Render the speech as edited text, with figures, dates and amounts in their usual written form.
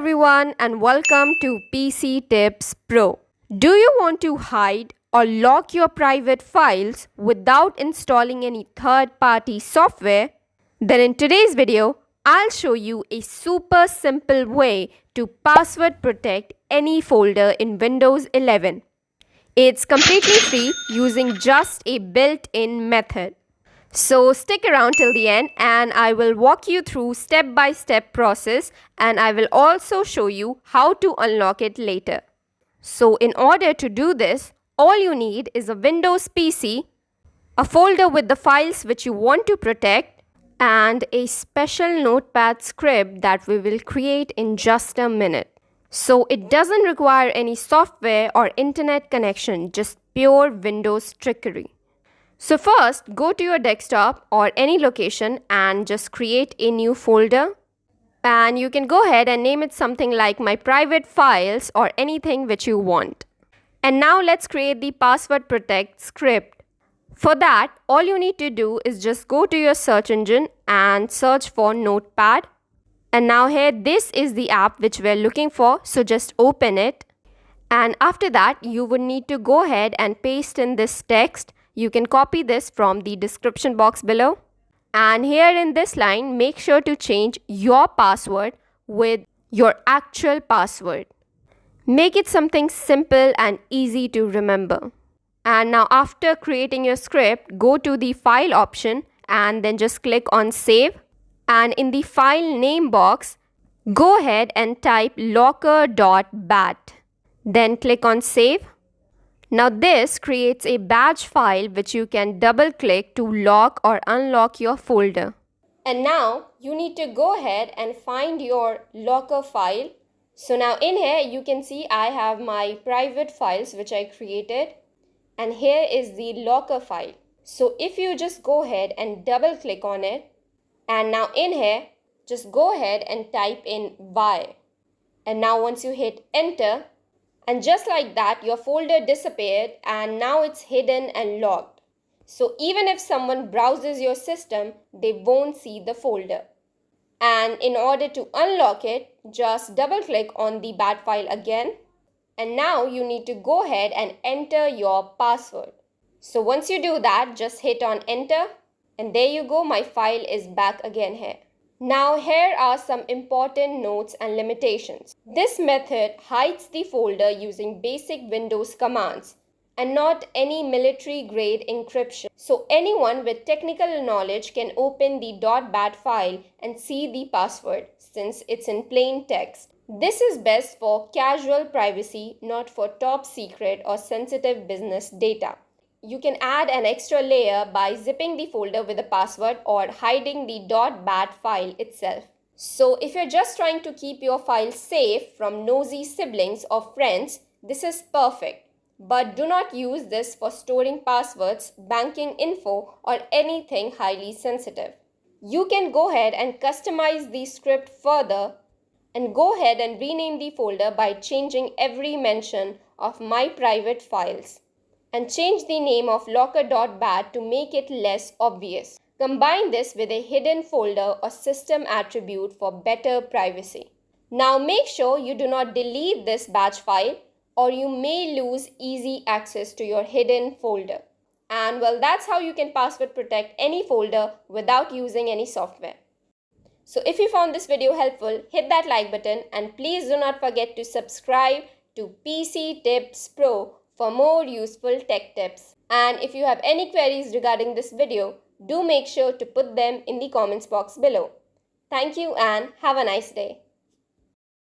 everyone and welcome to PC Tips Pro. Do you want to hide or lock your private files without installing any third-party software? Then in today's video, I'll show you a super simple way to password protect any folder in Windows 11. It's completely free using just a built-in method. So stick around till the end and I will walk you through step-by-step process, and I will also show you how to unlock it later. So in order to do this, all you need is a Windows PC, a folder with the files which you want to protect, and a special Notepad script that we will create in just a minute. So it doesn't require any software or internet connection, just pure Windows trickery. So first, go to your desktop or any location and just create a new folder. And you can go ahead and name it something like my private files or anything which you want. And now let's create the password protect script. For that, all you need to do is just go to your search engine and search for Notepad. And now here, this is the app which we're looking for, so just open it. And after that, you would need to go ahead and paste in this text. You can copy this from the description box below. And here in this line, make sure to change your password with your actual password. Make it something simple and easy to remember. And now after creating your script, go to the file option and then just click on save. And in the file name box, go ahead and type locker.bat. Then click on save. Now this creates a batch file which you can double click to lock or unlock your folder. And now you need to go ahead and find your locker file. So now in here you can see I have my private files which I created, and here is the locker file. So if you just go ahead and double click on it, and now in here just go ahead and type in Y. And now once you hit enter, and just like that, your folder disappeared and now it's hidden and locked. So even if someone browses your system, they won't see the folder. And in order to unlock it, just double click on the bat file again. And now you need to go ahead and enter your password. So once you do that, just hit on enter. And there you go, my file is back again here. Now here are some important notes and limitations. This method hides the folder using basic Windows commands and not any military grade encryption. So anyone with technical knowledge can open the .bat file and see the password since it's in plain text. This is best for casual privacy, not for top secret or sensitive business data. You can add an extra layer by zipping the folder with a password or hiding the .bat file itself. So if you're just trying to keep your file safe from nosy siblings or friends, this is perfect. But do not use this for storing passwords, banking info, or anything highly sensitive. You can go ahead and customize the script further and go ahead and rename the folder by changing every mention of my private files. And change the name of locker.bat to make it less obvious. Combine this with a hidden folder or system attribute for better privacy. Now make sure you do not delete this batch file or you may lose easy access to your hidden folder. And well, that's how you can password protect any folder without using any software. So if you found this video helpful, hit that like button and please do not forget to subscribe to PC Tips Pro for more useful tech tips. And if you have any queries regarding this video, do make sure to put them in the comments box below. Thank you and have a nice day.